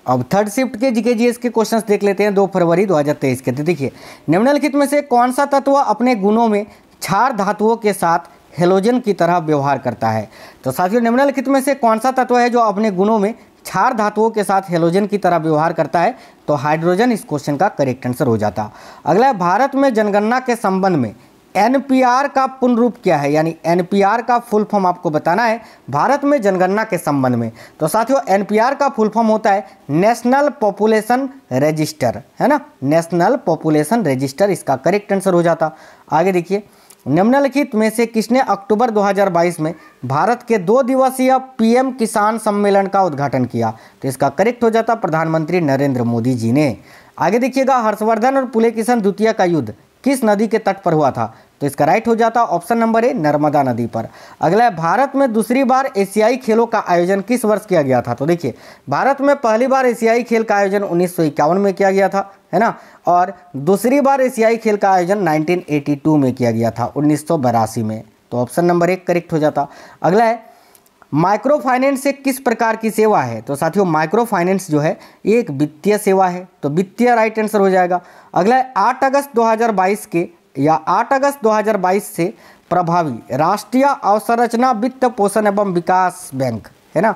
अब थर्ड शिफ्ट के जीके जीएस के क्वेश्चंस देख लेते हैं 2 फरवरी 2023 के। तो देखिए निम्नलिखित में से कौन सा तत्व अपने गुणों में क्षार धातुओं के साथ हेलोजन की तरह व्यवहार करता है, तो साथियों निम्नलिखित में से कौन सा तत्व है जो अपने गुणों में क्षार धातुओं के साथ हेलोजन की तरह व्यवहार करता है, तो हाइड्रोजन इस क्वेश्चन का करेक्ट आंसर हो जाता। अगला है भारत में जनगणना के संबंध में एनपीआर का पूर्ण रूप क्या है, यानी एनपीआर का फुल फॉर्म आपको बताना है भारत में जनगणना के संबंध में। तो साथियों एनपीआर का फुल फॉर्म होता है नेशनल पॉपुलेशन रजिस्टर, है ना, नेशनल पॉपुलेशन रजिस्टर इसका करेक्ट आंसर हो जाता। आगे देखिए, निम्नलिखित में से किसने अक्टूबर 2022 में भारत के 2 दिवसीय पीएम किसान सम्मेलन का उद्घाटन किया, तो इसका करेक्ट हो जाता प्रधानमंत्री नरेंद्र मोदी जी ने। आगे देखिएगा, हर्षवर्धन और पुलकेशिन द्वितीय का युद्ध किस नदी के तट पर हुआ था, तो इसका राइट हो जाता ऑप्शन नंबर ए नर्मदा नदी पर। अगला है भारत में दूसरी बार एशियाई खेलों का आयोजन किस वर्ष किया गया था, तो देखिए भारत में पहली बार एशियाई खेल का आयोजन 1951 में किया गया था, है ना, और दूसरी बार एशियाई खेल का आयोजन 1982 में किया गया था, 1982 में, तो ऑप्शन नंबर 1 करेक्ट हो जाता। अगला है माइक्रो फाइनेंस एक किस प्रकार की सेवा है, तो साथियों माइक्रो फाइनेंस जो है ये एक वित्तीय सेवा है, तो वित्तीय राइट आंसर हो जाएगा। अगला है 8 अगस्त 2022 के या 8 अगस्त 2022 से प्रभावी राष्ट्रीय अवसंरचना वित्त पोषण एवं विकास बैंक, है ना,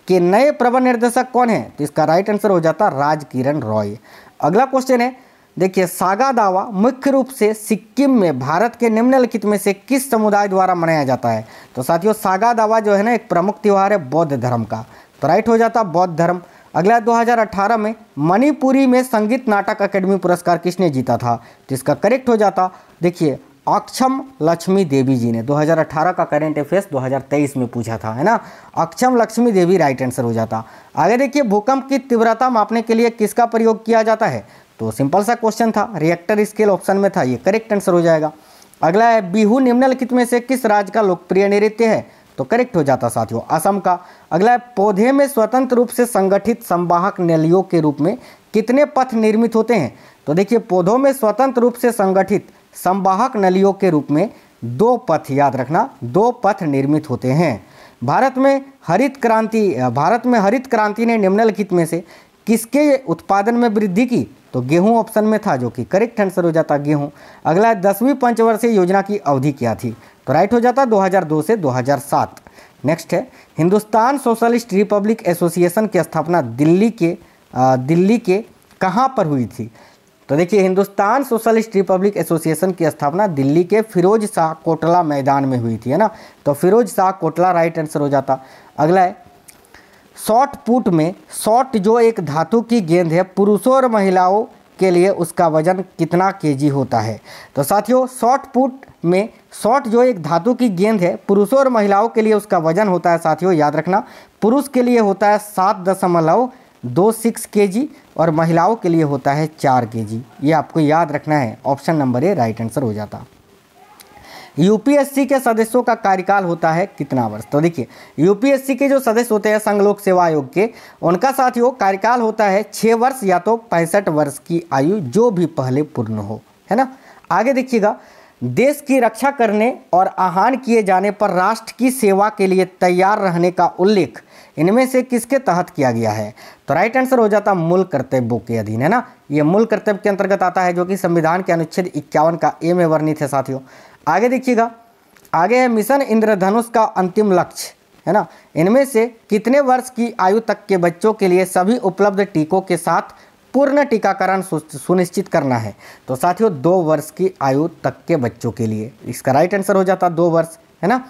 के नए प्रबंध निर्देशक कौन है, तो इसका राइट आंसर हो जाता राजकिरण रॉय। अगला क्वेश्चन है, देखिए सागा दावा मुख्य रूप से सिक्किम में भारत के निम्नलिखित में से किस समुदाय द्वारा मनाया जाता है, तो साथियों सागा दावा जो है ना एक प्रमुख त्यौहार है बौद्ध धर्म का, तो राइट हो जाता बौद्ध धर्म। अगला 2018 में मणिपुरी में संगीत नाटक अकेडमी पुरस्कार किसने जीता था, तो इसका करेक्ट हो जाता, देखिए अक्षम लक्ष्मी देवी जी ने। 2018 का करंट अफेयर्स 2023 में पूछा था, है ना, अक्षम लक्ष्मी देवी राइट आंसर हो जाता। आगे देखिए, भूकंप की तीव्रता मापने के लिए किसका प्रयोग किया जाता है, तो सिंपल सा क्वेश्चन था, रिएक्टर स्केल ऑप्शन में था, ये करेक्ट आंसर हो जाएगा। अगला है बिहू निम्नलिखित में से किस राज्य का लोकप्रिय नृत्य है, तो करेक्ट हो जाता साथियों असम का। अगला है पौधे में स्वतंत्र रूप से संगठित संवाहक नलियों के रूप में कितने पथ निर्मित होते हैं, तो देखिए पौधों में स्वतंत्र रूप से संगठित संवाहक नलियों के रूप में 2 पथ, याद रखना 2 पथ निर्मित होते हैं। भारत में हरित क्रांति ने निम्नलिखित में से किसके उत्पादन में वृद्धि की, तो गेहूं ऑप्शन में था, जो कि करेक्ट आंसर हो जाता गेहूं। अगला 10वीं पंचवर्षीय योजना की अवधि क्या थी, तो राइट हो जाता 2002 से 2007। नेक्स्ट है हिंदुस्तान सोशलिस्ट रिपब्लिक एसोसिएशन की स्थापना दिल्ली के कहाँ पर हुई थी, तो देखिए हिंदुस्तान सोशलिस्ट रिपब्लिक एसोसिएशन की स्थापना दिल्ली के फिरोज शाह कोटला मैदान में हुई थी, है ना, तो फिरोज शाह कोटला राइट आंसर हो जाता। अगला है शॉट पुट में शॉट जो एक धातु की गेंद है, पुरुषों और महिलाओं के लिए उसका वजन कितना केजी होता है, तो साथियों शॉट पुट में शॉट जो एक धातु की गेंद है, पुरुषों और महिलाओं के लिए उसका वजन होता है साथियों, याद रखना पुरुष के लिए होता है 7.26 केजी और महिलाओं के लिए होता है 4 केजी, ये आपको याद रखना है, option number A right answer हो जाता। यूपीएससी के सदस्यों का कार्यकाल होता है कितना वर्ष, तो देखिए यूपीएससी के जो सदस्य होते हैं संघ लोक सेवा आयोग के, उनका साथियों कार्यकाल होता है 6 वर्ष या तो 65 वर्ष की आयु जो भी पहले पूर्ण हो, है ना। आगे देखिएगा, देश की रक्षा करने और आह्वान किए जाने पर राष्ट्र की सेवा के लिए तैयार रहने का उल्लेख इनमें से किसके तहत किया गया है, तो राइट आंसर हो जाता मूल कर्तव्यों के अधीन, है ना, ये मूल कर्तव्य के अंतर्गत आता है, जो कि संविधान के अनुच्छेद 51 का ए में वर्णित है साथियों। आगे देखिएगा, आगे है मिशन इंद्रधनुष का अंतिम लक्ष्य, है ना, इनमें से कितने वर्ष की आयु तक के बच्चों के लिए सभी उपलब्ध टीकों के साथ पूर्ण टीकाकरण सुनिश्चित करना है, तो साथियों 2 वर्ष की आयु तक के बच्चों के लिए, इसका राइट आंसर हो जाता 2 वर्ष, है ना।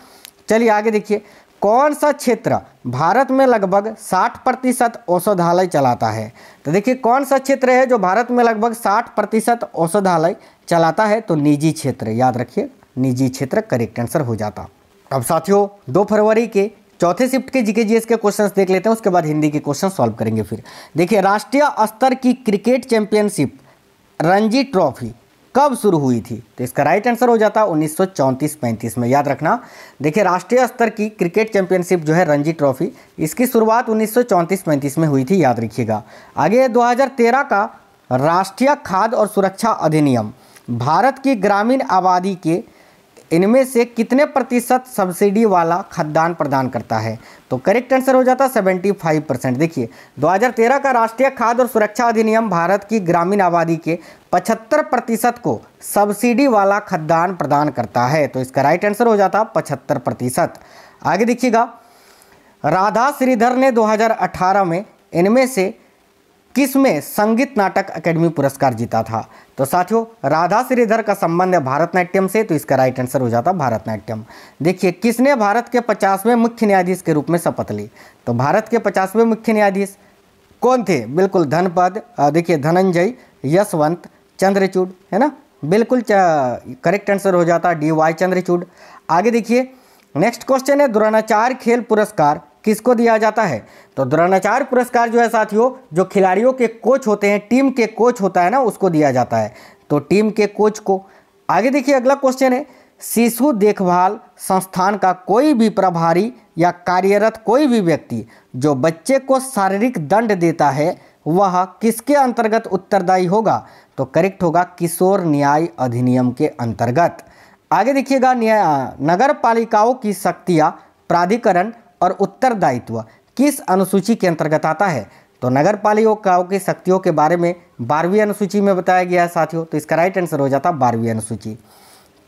चलिए आगे देखिए, कौन सा क्षेत्र भारत में लगभग 60% औषधालय चलाता है? तो देखिए कौन सा क्षेत्र है जो भारत में लगभग 60% औषधालय चलाता है? तो निजी क्षेत्र, याद रखिए निजी क्षेत्र करेक्ट आंसर हो जाता। अब साथियों 2 फरवरी के चौथे शिफ्ट के जीके जीएस के क्वेश्चंस देख लेते हैं, उसके बाद हिंदी के क्वेश्चन सॉल्व करेंगे। फिर देखिए, राष्ट्रीय स्तर की क्रिकेट चैंपियनशिप रणजी ट्रॉफी कब शुरू हुई थी? तो इसका राइट आंसर हो जाता 1934-35 में, याद रखना। देखिए राष्ट्रीय स्तर की क्रिकेट चैंपियनशिप जो है रणजी ट्रॉफी, इसकी शुरुआत 1934-35 में हुई थी, याद रखिएगा। आगे 2013 का राष्ट्रीय खाद्य और सुरक्षा अधिनियम भारत की ग्रामीण आबादी के इनमें से कितने प्रतिशत सब्सिडी वाला खाद्यान्न प्रदान करता है? तो करेक्ट आंसर हो जाता 75%। देखिए 2013 का राष्ट्रीय खाद्य और सुरक्षा अधिनियम भारत की ग्रामीण आबादी के 75% को सब्सिडी वाला खाद्यान्न प्रदान करता है, तो इसका राइट आंसर हो जाता 75%। आगे देखिएगा, राधा श्रीधर ने 2018 में इनमें से किसमें संगीत नाटक अकेडमी पुरस्कार जीता था? तो साथियों राधा श्रीधर का संबंध है भारतनाट्यम से, तो इसका राइट आंसर हो जाता भारतनाट्यम। देखिए किसने भारत के 50वें मुख्य न्यायाधीश के रूप में शपथ ली? तो भारत के 50वें मुख्य न्यायाधीश कौन थे? बिल्कुल धनपद, देखिए धनंजय, यशवंत, चंद्रचूड़, है ना, बिल्कुल करेक्ट आंसर हो जाता DY चंद्रचूड़। आगे देखिए नेक्स्ट क्वेश्चन है, द्रोणाचार्य खेल पुरस्कार किसको दिया जाता है? तो द्रोणाचार्य पुरस्कार जो है साथियों, जो खिलाड़ियों के कोच होते हैं, टीम के कोच होता है ना, उसको दिया जाता है, तो टीम के कोच को। आगे देखिए अगला क्वेश्चन है, शिशु देखभाल संस्थान का कोई भी प्रभारी या कार्यरत कोई भी व्यक्ति जो बच्चे को शारीरिक दंड देता है वह किसके अंतर्गत उत्तरदायी होगा? तो करेक्ट होगा किशोर न्याय अधिनियम के अंतर्गत। आगे देखिएगा, नगर पालिकाओं की शक्तियाँ, प्राधिकरण और उत्तरदायित्व किस अनुसूची के अंतर्गत आता है? तो नगर पालिकाओं की शक्तियों के बारे में 12वीं अनुसूची में बताया गया है साथियों, तो इसका राइट आंसर हो जाता 12वीं अनुसूची।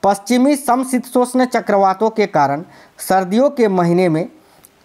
पश्चिमी समशीतोष्ण चक्रवातों के कारण सर्दियों के महीने में,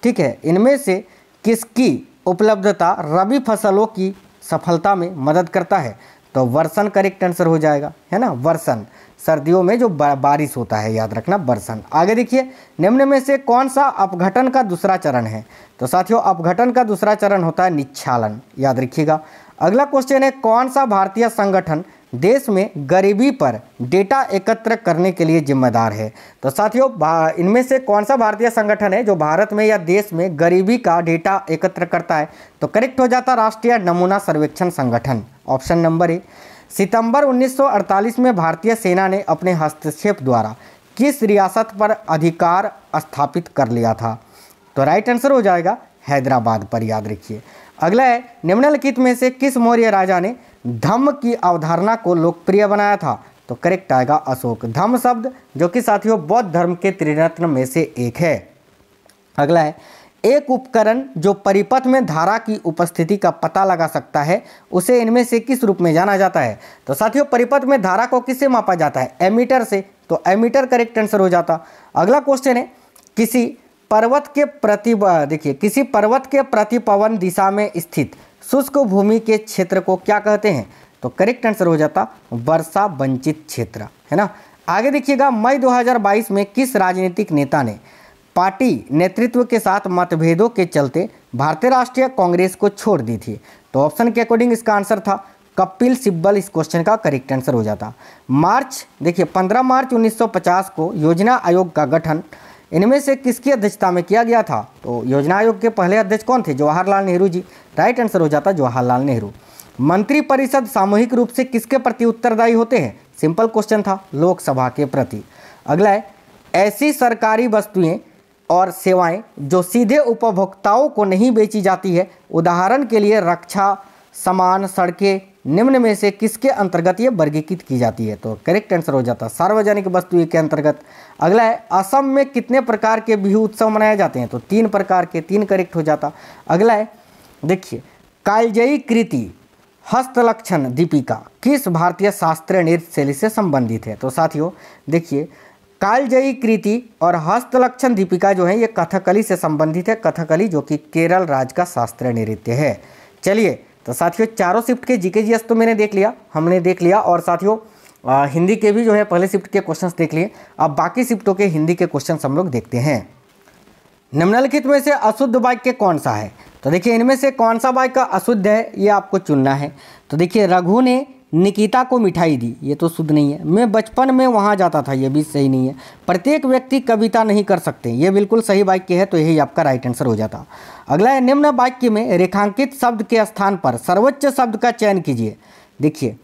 ठीक है, इनमें से किसकी उपलब्धता रबी फसलों की सफलता में मदद करता है? तो वर्षण करेक्ट आंसर हो जाएगा, है ना, वर्षण, सर्दियों में जो बारिश होता है, याद रखना वर्षण। आगे देखिए, निम्न में से कौन सा अपघटन का दूसरा चरण है? तो साथियों अपघटन का दूसरा चरण होता है निच्छालन, याद रखिएगा। अगला क्वेश्चन है, कौन सा भारतीय संगठन देश में गरीबी पर डेटा एकत्र करने के लिए जिम्मेदार है? तो साथियों इनमें से कौन सा भारतीय संगठन है जो भारत में या देश में गरीबी का डेटा एकत्र करता है? तो करेक्ट हो जाता राष्ट्रीय नमूना सर्वेक्षण संगठन, ऑप्शन नंबर ए। सितंबर 1948 में भारतीय सेना ने अपने हस्तक्षेप द्वारा किस रियासत पर अधिकार स्थापित कर लिया था? तो राइट आंसर हो जाएगा हैदराबाद पर, याद रखिए। अगला है, निम्नलिखित में से किस मौर्य राजा ने धम्म की अवधारणा को लोकप्रिय बनाया था? तो करेक्ट आएगा अशोक। धम्म शब्द जो कि साथियों बौद्ध धर्म के त्रिरत्न में से एक है। अगला है, एक उपकरण जो परिपथ में धारा की उपस्थिति का पता लगा सकता है उसे इनमें से किस रूप में जाना जाता है? तो साथियों परिपथ में धारा को किससे मापा जाता है? एमीटर से, तो एमीटर करेक्ट आंसर हो जाता। अगला क्वेश्चन है, किसी पर्वत के प्रतिपवन दिशा में स्थित शुष्क भूमि के क्षेत्र को क्या कहते हैं? तो करेक्ट आंसर हो जाता वर्षा वंचित क्षेत्र, है ना। आगे देखिएगा, मई 2022 में किस राजनीतिक नेता ने पार्टी नेतृत्व के साथ मतभेदों के चलते भारतीय राष्ट्रीय कांग्रेस को छोड़ दी थी? तो ऑप्शन के अकॉर्डिंग इसका आंसर था कपिल सिब्बल, इस क्वेश्चन का करेक्ट आंसर हो जाता। 15 मार्च 1950 को योजना आयोग का गठन इनमें से किसकी अध्यक्षता में किया गया था? तो योजना आयोग के पहले अध्यक्ष कौन थे? जवाहरलाल नेहरू जी, राइट आंसर हो जाता जवाहरलाल नेहरू। मंत्रिपरिषद सामूहिक रूप से किसके प्रति उत्तरदायी होते हैं? सिंपल क्वेश्चन था, लोकसभा के प्रति। अगला है, ऐसी सरकारी वस्तुएं और सेवाएं जो सीधे उपभोक्ताओं को नहीं बेची जाती है, उदाहरण के लिए रक्षा, सामान, सड़कें, निम्न में से किसके अंतर्गत ये वर्गीकृत की जाती है? तो करेक्ट आंसर हो जाता सार्वजनिक वस्तुएं के अंतर्गत। अगला है, असम में कितने प्रकार के बिहू उत्सव मनाए जाते हैं? तो 3 प्रकार के, 3 करेक्ट हो जाता। अगला है, देखिए, कालजयी कृति हस्तलक्षण दीपिका किस भारतीय शास्त्रीय नृत्य शैली से संबंधित है? तो साथियों देखिए, कालजयी कृति और हस्तलक्षण दीपिका जो है ये कथकली से संबंधित है। कथकली जो कि केरल राज्य का शास्त्रीय नृत्य है। चलिए तो साथियों चारों शिफ्ट के जीके जीएस तो हमने देख लिया और साथियों हिंदी के भी जो है पहले शिफ्ट के क्वेश्चंस देख लिए। अब बाकी शिफ्टों के हिंदी के क्वेश्चंस हम लोग देखते हैं। निम्नलिखित में से अशुद्ध वाक्य कौन सा है? तो देखिए इनमें से कौन सा वाक्य अशुद्ध है ये आपको चुनना है। तो देखिए रघु ने निकिता को मिठाई दी, ये तो शुद्ध नहीं है। मैं बचपन में वहाँ जाता था, ये भी सही नहीं है। प्रत्येक व्यक्ति कविता नहीं कर सकते, ये बिल्कुल सही वाक्य है, तो यही आपका राइट आंसर हो जाता। अगला है निम्न वाक्य में रेखांकित शब्द के स्थान पर सर्वोच्च शब्द का चयन कीजिए। देखिए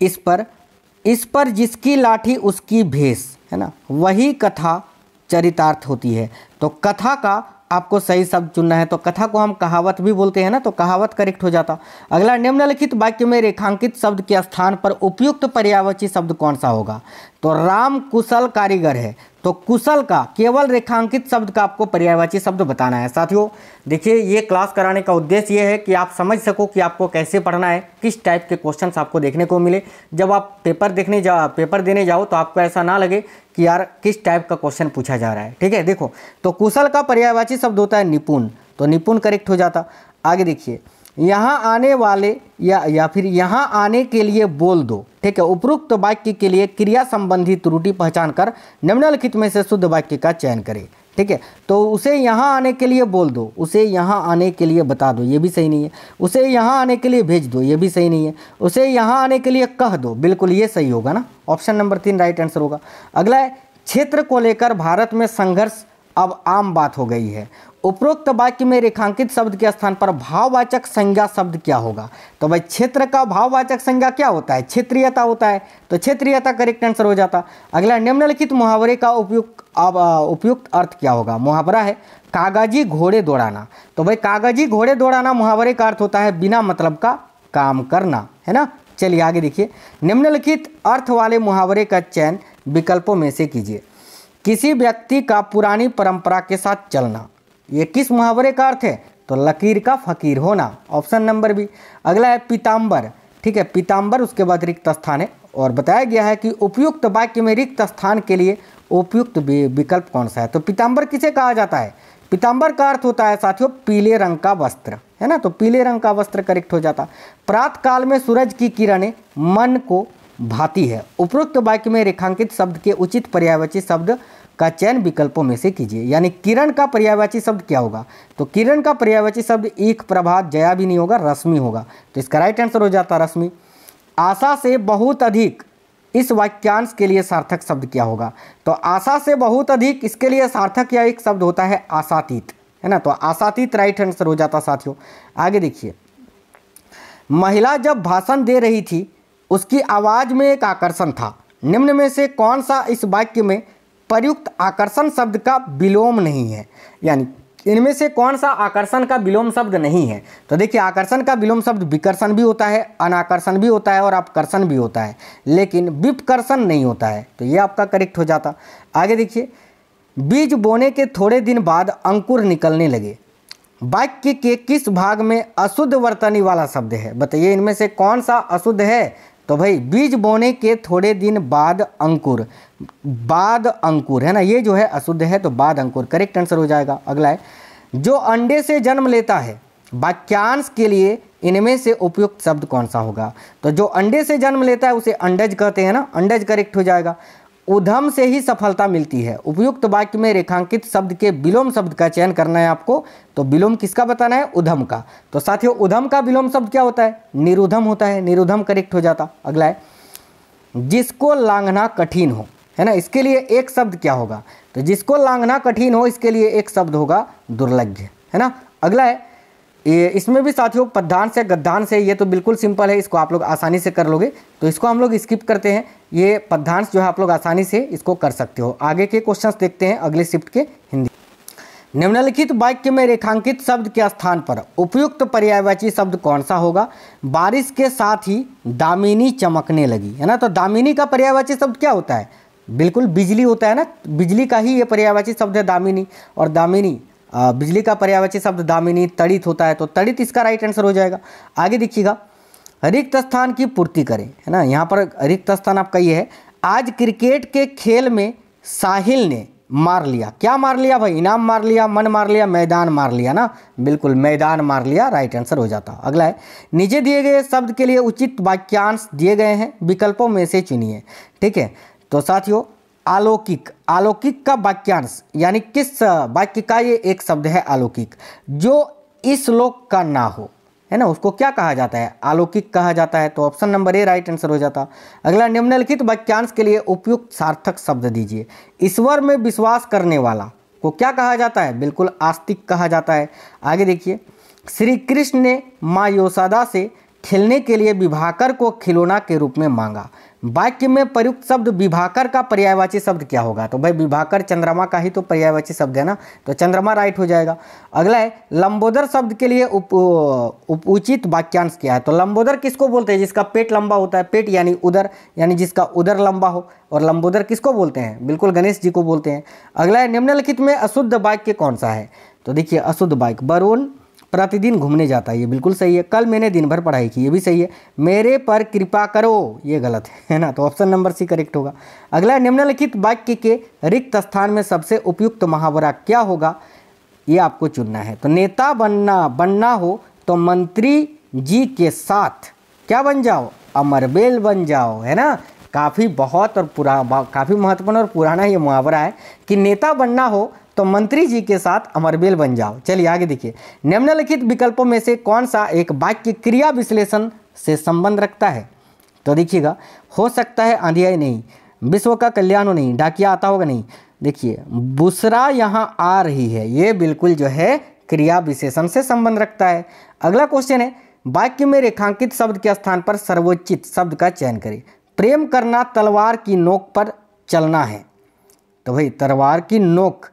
इस पर जिसकी लाठी उसकी भेष, है ना, वही कथा चरितार्थ होती है। तो कथा का आपको सही शब्द चुनना है। तो कथा को हम कहावत भी बोलते हैं ना, तो कहावत करेक्ट हो जाता। अगला निम्नलिखित वाक्य में रेखांकित शब्द के स्थान पर उपयुक्त पर्यायवाची शब्द कौन सा होगा? तो राम कुशल कारीगर है, तो कुशल का केवल रेखांकित शब्द का आपको पर्यायवाची शब्द बताना है। साथियों देखिए ये क्लास कराने का उद्देश्य ये है कि आप समझ सको कि आपको कैसे पढ़ना है, किस टाइप के क्वेश्चंस आपको देखने को मिले। जब आप पेपर देने जाओ तो आपको ऐसा ना लगे कि यार किस टाइप का क्वेश्चन पूछा जा रहा है। ठीक है, देखो तो कुशल का पर्यायवाची शब्द होता है निपुण, तो निपुण करेक्ट हो जाता। आगे देखिए यहाँ आने वाले या फिर यहाँ आने के लिए बोल दो। ठीक है, उपरोक्त वाक्य के लिए क्रिया संबंधी त्रुटि पहचान कर निम्नलिखित में से शुद्ध वाक्य का चयन करें। ठीक है, तो उसे यहाँ आने के लिए बोल दो, उसे यहाँ आने के लिए बता दो, ये भी सही नहीं है। उसे यहाँ आने के लिए भेज दो, ये भी सही नहीं है। उसे यहाँ आने के लिए कह दो, बिल्कुल ये सही होगा ना, ऑप्शन नंबर 3 राइट आंसर होगा। अगला है क्षेत्र को लेकर भारत में संघर्ष अब आम बात हो गई है। उपरोक्त वाक्य में रेखांकित शब्द के स्थान पर भाववाचक संज्ञा शब्द क्या होगा? तो भाई क्षेत्र का भाववाचक संज्ञा क्या होता है? क्षेत्रीयता होता है, तो क्षेत्रीयता करेक्ट आंसर हो जाता। अगला निम्नलिखित मुहावरे का उपयुक्त अर्थ क्या होगा? मुहावरा है कागजी घोड़े दौड़ाना, तो भाई कागजी घोड़े दौड़ाना मुहावरे का अर्थ होता है बिना मतलब का काम करना, है ना। चलिए आगे देखिए, निम्नलिखित अर्थ वाले मुहावरे का चयन विकल्पों में से कीजिए। किसी व्यक्ति का पुरानी परंपरा के साथ चलना, ये किस मुहावरे का अर्थ है? तो लकीर का फकीर होना, ऑप्शन नंबर बी। अगला है पीताम्बर, ठीक है, पीताम्बर उसके बाद रिक्त स्थान है, और बताया गया है कि उपयुक्त वाक्य में रिक्त स्थान के लिए उपयुक्त विकल्प कौन सा है? तो पीताम्बर किसे कहा जाता है? पीताम्बर का अर्थ होता है साथियों पीले रंग का वस्त्र, है ना, तो पीले रंग का वस्त्र करेक्ट हो जाता। प्रातः काल में सूरज की किरणें मन को भाती है। उपरोक्त वाक्य में रेखांकित शब्द के उचित पर्यायवाची शब्द का चयन विकल्पों में से कीजिए। यानी किरण का पर्यायवाची शब्द क्या होगा? तो किरण का पर्यायवाची शब्द एक, प्रभात, जया भी नहीं होगा, रश्मि होगा, तो इसका राइट आंसर हो जाता रश्मि। आशा से बहुत अधिक, इस वाक्यांश के लिए सार्थक शब्द क्या होगा? तो आशा से बहुत अधिक, इसके लिए सार्थक या एक शब्द होता है आशातीत, है ना, तो आशातीत राइट आंसर हो जाता साथियों। आगे देखिए, महिला जब भाषण दे रही थी उसकी आवाज में एक आकर्षण था। निम्न में से कौन सा इस वाक्य में प्रयुक्त आकर्षण शब्द का विलोम नहीं है? यानी इनमें से कौन सा आकर्षण का विलोम शब्द नहीं है? तो देखिए आकर्षण का विलोम शब्द विकर्षण भी होता है, अनाकर्षण भी होता है और अपकर्षण भी होता है, लेकिन विपकर्षण नहीं होता है, तो ये आपका करेक्ट हो जाता। आगे देखिए, बीज बोने के थोड़े दिन बाद अंकुर निकलने लगे, वाक्य के किस भाग में अशुद्ध वर्तनी वाला शब्द है? बताइए इनमें से कौन सा अशुद्ध है? तो भाई बीज बोने के थोड़े दिन बाद अंकुर, बाद अंकुर, है ना, ये जो है अशुद्ध है, तो बाद अंकुर करेक्ट आंसर हो जाएगा। अगला है जो अंडे से जन्म लेता है, वाक्यांश के लिए इनमें से उपयुक्त शब्द कौन सा होगा? तो जो अंडे से जन्म लेता है उसे अंडज कहते हैं ना, अंडज करेक्ट हो जाएगा। उद्यम से ही सफलता मिलती है, उपयुक्त वाक्य में रेखांकित शब्द के विलोम शब्द का चयन करना है आपको। तो विलोम किसका बताना है? उद्यम का। तो साथियों उद्यम का विलोम शब्द क्या होता है? निरुद्धम होता है, निरुद्धम करेक्ट हो जाता। अगला है जिसको लांघना कठिन हो, है ना, इसके लिए एक शब्द क्या होगा? तो जिसको लांघना कठिन हो इसके लिए एक शब्द होगा दुर्लभ, है ना। अगला है ये, इसमें भी साथियों पद्यांश से गद्यांश से, ये तो बिल्कुल सिंपल है, इसको आप लोग आसानी से कर लोगे, तो इसको हम लोग स्किप करते हैं। ये पद्यांश जो है आप लोग आसानी से इसको कर सकते हो। आगे के क्वेश्चंस देखते हैं अगले शिफ्ट के हिंदी। निम्नलिखित वाक्य में रेखांकित शब्द के स्थान पर उपयुक्त पर्यायवाची शब्द कौन सा होगा? बारिश के साथ ही दामिनी चमकने लगी, है ना, तो दामिनी का पर्यायवाची शब्द क्या होता है? बिल्कुल बिजली होता है ना, बिजली का ही ये पर्यायवाची शब्द है दामिनी, और दामिनी बिजली का पर्यायवाची शब्द दामिनी तड़ित होता है, तो तड़ित इसका राइट आंसर हो जाएगा। आगे देखिएगा, रिक्त स्थान की पूर्ति करें, है ना, यहाँ पर रिक्त स्थान आपका ये है। आज क्रिकेट के खेल में साहिल ने मार लिया, क्या मार लिया भाई? इनाम मार लिया, मन मार लिया, मैदान मार लिया ना, बिल्कुल मैदान मार लिया राइट आंसर हो जाता। अगला है नीचे दिए गए शब्द के लिए उचित वाक्यांश दिए गए हैं, विकल्पों में से चुनिए। ठीक है, तो साथियों अलौकिक, अलौकिक का वाक्यांश यानी किस वाक्य का ये एक शब्द है अलौकिक, जो इस लोक का ना हो, है ना, उसको क्या कहा जाता है, अलौकिक कहा जाता है। तो option number A right answer हो जाता। अगला, निम्नलिखित वाक्यांश के लिए उपयुक्त सार्थक शब्द दीजिए। ईश्वर में विश्वास करने वाला को क्या कहा जाता है, बिल्कुल आस्तिक कहा जाता है। आगे देखिए, श्री कृष्ण ने माँ यशोदा से खेलने के लिए विभाकर को खिलौना के रूप में मांगा। वाक्य में प्रयुक्त शब्द विभाकर का पर्यायवाची शब्द क्या होगा, तो भाई विभाकर चंद्रमा का ही तो पर्यायवाची शब्द है ना, तो चंद्रमा राइट हो जाएगा। अगला है, लंबोदर शब्द के लिए उचित वाक्यांश क्या है, तो लंबोदर किसको बोलते हैं, जिसका पेट लंबा होता है, पेट यानी उदर, यानी जिसका उदर लंबा हो, और लंबोदर किसको बोलते हैं, बिल्कुल गणेश जी को बोलते हैं। अगला है, निम्नलिखित में अशुद्ध वाक्य कौन सा है, तो देखिए अशुद्ध वाक्य, वरुण प्रतिदिन घूमने जाता है, ये बिल्कुल सही है। कल मैंने दिन भर पढ़ाई की, ये भी सही है। मेरे पर कृपा करो, ये गलत है ना, तो ऑप्शन नंबर सी करेक्ट होगा। अगला, निम्नलिखित वाक्य के रिक्त स्थान में सबसे उपयुक्त मुहावरा क्या होगा, ये आपको चुनना है। तो नेता बनना हो तो मंत्री जी के साथ क्या बन जाओ, अमरबेल बन जाओ, है ना। काफ़ी बहुत और काफ़ी महत्वपूर्ण और पुराना ये मुहावरा है कि नेता बनना हो तो मंत्री जी के साथ अमरबेल बन जाओ। चलिए आगे देखिए, निम्नलिखित विकल्पों में से कौन सा एक वाक्य क्रिया विश्लेषण से संबंध रखता है, तो देखिएगा, हो सकता है अंधियाई नहीं, विश्व का कल्याण हो नहीं, डाकिया आता होगा नहीं। देखिए बुसरा यहाँ आ रही है, ये बिल्कुल जो है क्रिया विशेषण से संबंध रखता है। अगला क्वेश्चन है, वाक्य में रेखांकित शब्द के स्थान पर सर्वोचित शब्द का चयन करें। प्रेम करना तलवार की नोक पर चलना है, तो भाई तलवार की नोक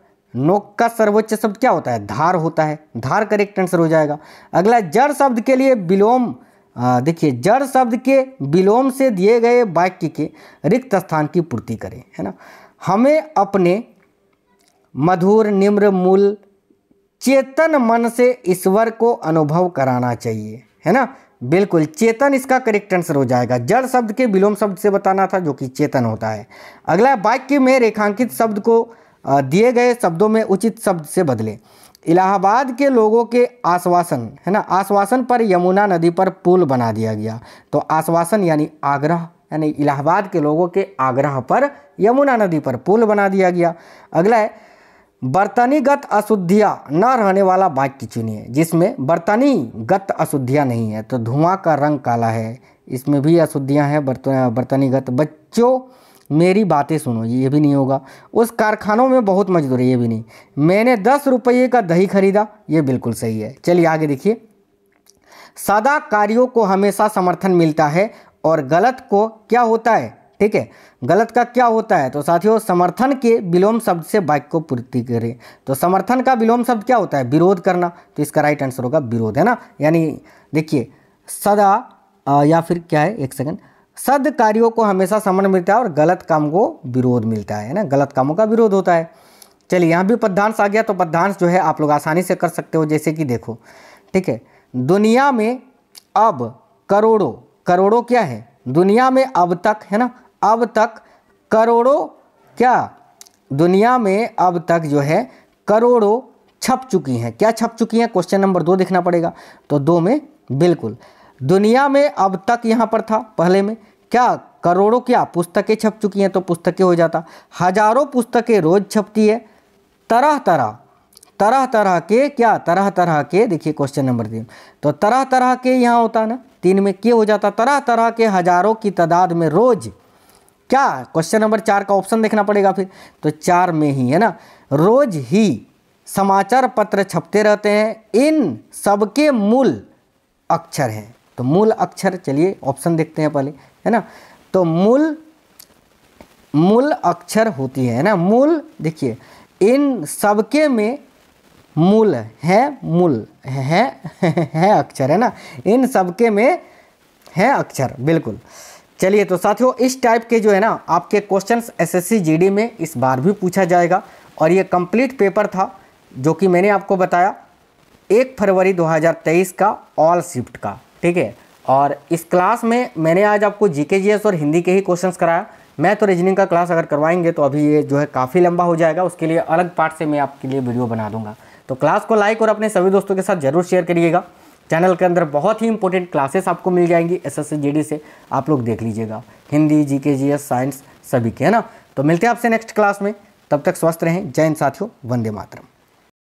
का सर्वोच्च शब्द क्या होता है, धार होता है, धार करेक्ट आंसर हो जाएगा। अगला, जड़ शब्द के लिए विलोम, देखिए जड़ शब्द के विलोम से दिए गए वाक्य के रिक्त स्थान की पूर्ति करें, है ना। हमें अपने मधुर निम्र मूल चेतन मन से ईश्वर को अनुभव कराना चाहिए, है ना, बिल्कुल चेतन इसका करेक्ट आंसर हो जाएगा। जड़ शब्द के विलोम शब्द से बताना था जो कि चेतन होता है। अगला, वाक्य में रेखांकित शब्द को दिए गए शब्दों में उचित शब्द से बदलें। इलाहाबाद के लोगों के आश्वासन, है ना, आश्वासन पर यमुना नदी पर पुल बना दिया गया, तो आश्वासन यानी आग्रह, यानी इलाहाबाद के लोगों के आग्रह पर यमुना नदी पर पुल बना दिया गया। अगला है, बर्तनीगत अशुद्धियाँ न रहने वाला वाक्य चुनिए जिसमें बर्तनीगत अशुद्धियाँ नहीं है, तो धुआं का रंग काला है, इसमें भी अशुद्धियाँ हैं बर्तनीगत। बच्चों मेरी बातें सुनो, ये भी नहीं होगा। उस कारखानों में बहुत मजदूर है, ये भी नहीं। मैंने 10 रुपये का दही खरीदा, ये बिल्कुल सही है। चलिए आगे देखिए, सदा कार्यों को हमेशा समर्थन मिलता है और गलत को क्या होता है, ठीक है, गलत का क्या होता है, तो साथियों समर्थन के विलोम शब्द से वाक्य को पूर्ति करें। तो समर्थन का विलोम शब्द क्या होता है, विरोध करना, तो इसका राइट आंसर होगा विरोध, है ना। यानी देखिए सदा या फिर क्या है, एक सेकंड, सद कार्यों को हमेशा समर्थन मिलता है और गलत काम को विरोध मिलता है ना, गलत कामों का विरोध होता है। चलिए यहाँ भी पद्यांश आ गया, तो पद्यांश जो है आप लोग आसानी से कर सकते हो, जैसे कि देखो, ठीक है, दुनिया में अब करोड़ों क्या है, दुनिया में अब तक, है ना, अब तक करोड़ों क्या, दुनिया में अब तक जो है करोड़ों छप चुकी हैं, क्या छप चुकी हैं, क्वेश्चन नंबर 2 देखना पड़ेगा, तो 2 में बिल्कुल दुनिया में अब तक यहाँ पर था, पहले में क्या करोड़ों क्या पुस्तकें छप चुकी हैं, तो पुस्तकें हो जाता। हजारों पुस्तकें रोज छपती है, तरह तरह के क्या, तरह तरह के, देखिए क्वेश्चन नंबर 3, तो तरह तरह के यहाँ होता है ना, 3 में के हो जाता, तरह तरह के हजारों की तादाद में रोज क्या, क्वेश्चन नंबर 4 का ऑप्शन देखना पड़ेगा फिर, तो 4 में ही, है ना, रोज ही समाचार पत्र छपते रहते हैं, इन सबके मूल अक्षर हैं, तो मूल अक्षर, चलिए ऑप्शन देखते हैं पहले, है ना, तो मूल अक्षर होती है ना, मूल, देखिए इन सबके में मूल है अक्षर, है ना, इन सबके में है अक्षर, बिल्कुल। चलिए तो साथियों इस टाइप के जो है ना आपके क्वेश्चंस एसएससी जीडी में इस बार भी पूछा जाएगा, और ये कंप्लीट पेपर था जो कि मैंने आपको बताया 1 फरवरी 2023 का ऑल शिफ्ट का, ठीक है। और इस क्लास में मैंने आज आपको जीके जीएस और हिंदी के ही क्वेश्चंस कराया। मैं तो रीजनिंग का क्लास अगर करवाएंगे तो अभी ये जो है काफ़ी लंबा हो जाएगा, उसके लिए अलग पार्ट से मैं आपके लिए वीडियो बना दूंगा। तो क्लास को लाइक और अपने सभी दोस्तों के साथ जरूर शेयर करिएगा। चैनल के अंदर बहुत ही इंपॉर्टेंट क्लासेस आपको मिल जाएंगी एसएससी जीडी से, आप लोग देख लीजिएगा, हिंदी, जीके जीएस, साइंस सभी के, है ना। तो मिलते हैं आपसे नेक्स्ट क्लास में, तब तक स्वस्थ रहें। जय हिंद साथियों, वंदे मातरम।